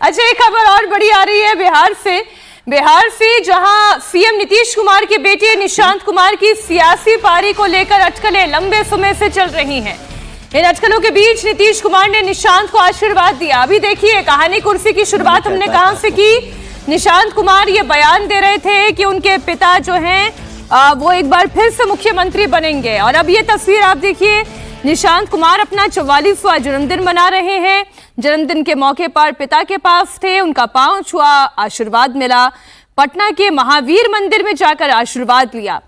अच्छा, एक खबर और बड़ी आ रही है बिहार से जहां सीएम नीतीश कुमार के बेटे निशांत कुमार की सियासी पारी को लेकर अटकलें लंबे समय से चल रही हैं। इन अटकलों के बीच नीतीश कुमार ने निशांत को आशीर्वाद दिया। अभी देखिए, कहानी कुर्सी की शुरुआत हमने कहां से की। निशांत कुमार ये बयान दे रहे थे कि उनके पिता जो हैं वो एक बार फिर से मुख्यमंत्री बनेंगे, और अब ये तस्वीर आप देखिए, निशांत कुमार अपना 44वां जन्मदिन मना रहे हैं। जन्मदिन के मौके पर पिता के पास थे, उनका पांव छुआ, आशीर्वाद मिला। पटना के महावीर मंदिर में जाकर आशीर्वाद लिया।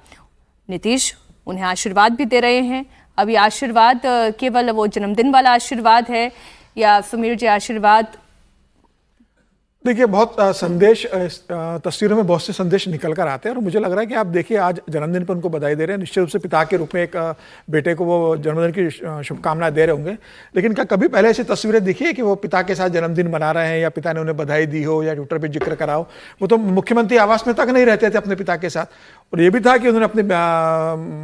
नीतीश उन्हें आशीर्वाद भी दे रहे हैं। अब ये आशीर्वाद केवल वो जन्मदिन वाला आशीर्वाद है या सुमीर जी आशीर्वाद? देखिए, बहुत संदेश तस्वीरों में बहुत से संदेश निकल कर आते हैं, और मुझे लग रहा है कि आप देखिए, आज जन्मदिन पर उनको बधाई दे रहे हैं। निश्चित रूप से पिता के रूप में एक बेटे को वो जन्मदिन की शुभकामनाएं दे रहे होंगे, लेकिन क्या कभी पहले ऐसी तस्वीरें दिखी है कि वो पिता के साथ जन्मदिन मना रहे हैं या पिता ने उन्हें बधाई दी हो या ट्विटर पर जिक्र करा हो? वो तो मुख्यमंत्री आवास में तक नहीं रहते थे अपने पिता के साथ। और ये भी था कि उन्होंने अपने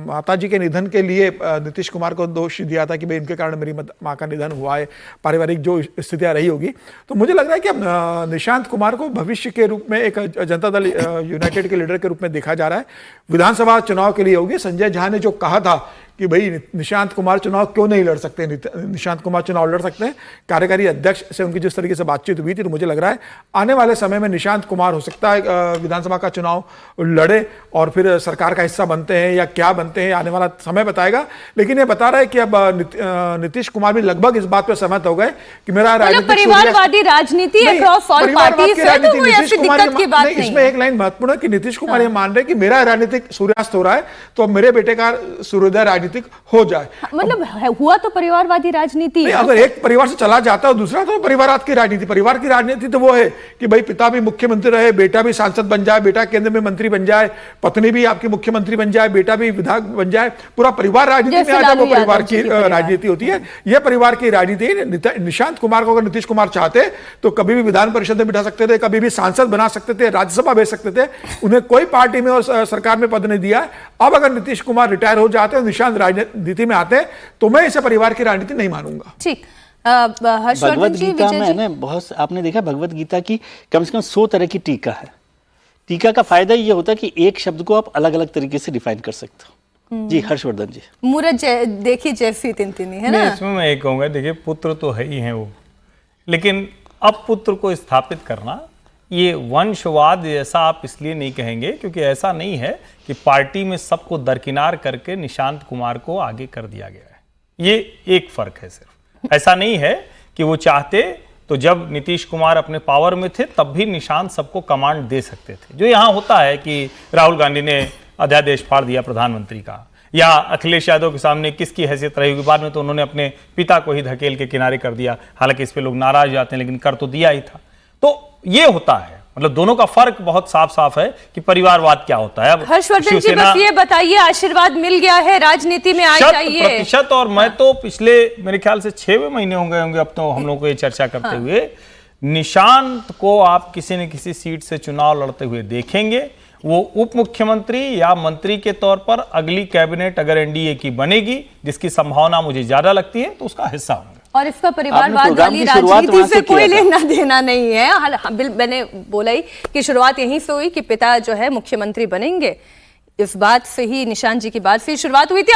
माता जी के निधन के लिए नीतीश कुमार को दोष दिया था कि भाई इनके कारण मेरी माँ का निधन हुआ है, पारिवारिक जो स्थितियाँ रही होगी। तो मुझे लग रहा है कि अब निशांत कुमार को भविष्य के रूप में एक जनता दल यूनाइटेड के लीडर के रूप में देखा जा रहा है। विधानसभा चुनाव के लिए होगी। संजय झा ने जो कहा था कि भाई निशांत कुमार चुनाव क्यों नहीं लड़ सकते, निशांत कुमार चुनाव लड़ सकते हैं। कार्यकारी अध्यक्ष से उनकी जिस तरीके से बातचीत हुई थी, तो मुझे लग रहा है आने वाले समय में निशांत कुमार हो सकता है विधानसभा का चुनाव लड़े और फिर सरकार का हिस्सा बनते हैं या क्या बनते हैं, आने वाला समय बताएगा। लेकिन ये बता रहा है कि अब नीतीश कुमार भी लगभग इस बात पर सहमत हो गए कि मेरा परिवारवादी राजनीति इसमें एक लाइन महत्वपूर्ण है कि नीतीश कुमार ये मान रहे कि मेरा राजनीतिक सूर्यास्त हो रहा है, तो मेरे बेटे का सूर्योदय हो जाए। मतलब हुआ तो परिवारवादी राजनीति। अगर एक परिवार से चला जाता है दूसरा, तो परिवारवाद की राजनीति। परिवार की राजनीति तो वो है कि भाई पिता भी मुख्यमंत्री रहे, बेटा भी सांसद बन जाए, बेटा केंद्र में मंत्री बन जाए, पत्नी भी आपकी मुख्यमंत्री बन जाए, बेटा भी विधायक बन जाए। पूरा परिवार राजनीति में आ जाए, वो परिवार की राजनीति होती है। यह परिवार की राजनीति। निशांत कुमार को अगर नीतीश कुमार चाहते तो कभी भी विधान परिषद में बिठा सकते थे, कभी भी सांसद बना सकते थे, राज्यसभा भेज सकते थे। उन्हें कोई पार्टी में और सरकार में पद नहीं दिया। अब अगर नीतीश कुमार रिटायर हो जाते और निशांत राजनीति में आते तो मैं इसे परिवार की राजनीति नहीं मानूंगा। ठीक। भगवत गीता में ना बहुत, आपने देखा भगवत गीता की कम से कम 100 तरह की टीका है। टीका का फायदा ये होता है कि एक शब्द को आप अलग अलग तरीके से डिफाइन कर सकते हो। जी हर्षवर्धन जी। मूरत देखिए जैसी तिनतिनी है ना। इसमें मैं एक कहूंगा, देखिए पुत्र तो है ही है वो, लेकिन अब पुत्र को स्थापित करना, ये वंशवाद जैसा आप इसलिए नहीं कहेंगे क्योंकि ऐसा नहीं है कि पार्टी में सबको दरकिनार करके निशांत कुमार को आगे कर दिया गया है। ये एक फर्क है सिर्फ। ऐसा नहीं है कि वो चाहते तो जब नीतीश कुमार अपने पावर में थे तब भी निशांत सबको कमांड दे सकते थे। जो यहाँ होता है कि राहुल गांधी ने अध्यादेश फाड़ दिया प्रधानमंत्री का, या अखिलेश यादव के सामने किसकी हैसियत रही होगी, बाद में तो उन्होंने अपने पिता को ही धकेल के किनारे कर दिया। हालांकि इस पे लोग नाराज जाते हैं, लेकिन कर तो दिया ही था। तो ये होता है, मतलब दोनों का फर्क बहुत साफ साफ है कि परिवारवाद क्या होता है। अब हर्षवर्धन जी बस ये बताइए, आशीर्वाद मिल गया है, राजनीति में आ जाइए। 100%। और मैं तो पिछले मेरे ख्याल से 6 महीने हो गए होंगे अब तो हम लोग को ये चर्चा करते हुए, निशांत को आप किसी न किसी सीट से चुनाव लड़ते हुए देखेंगे। वो उप मुख्यमंत्री या मंत्री के तौर पर अगली कैबिनेट अगर एनडीए की बनेगी, जिसकी संभावना मुझे ज्यादा लगती है, तो उसका हिस्सा होंगे। और इसका परिवारवाद वाली राजनीति से कोई लेना देना नहीं है। मैंने बोला ही कि शुरुआत यहीं से हुई कि पिता जो है मुख्यमंत्री बनेंगे। इस बात से ही, निशांत जी की बात से ही शुरुआत हुई थी।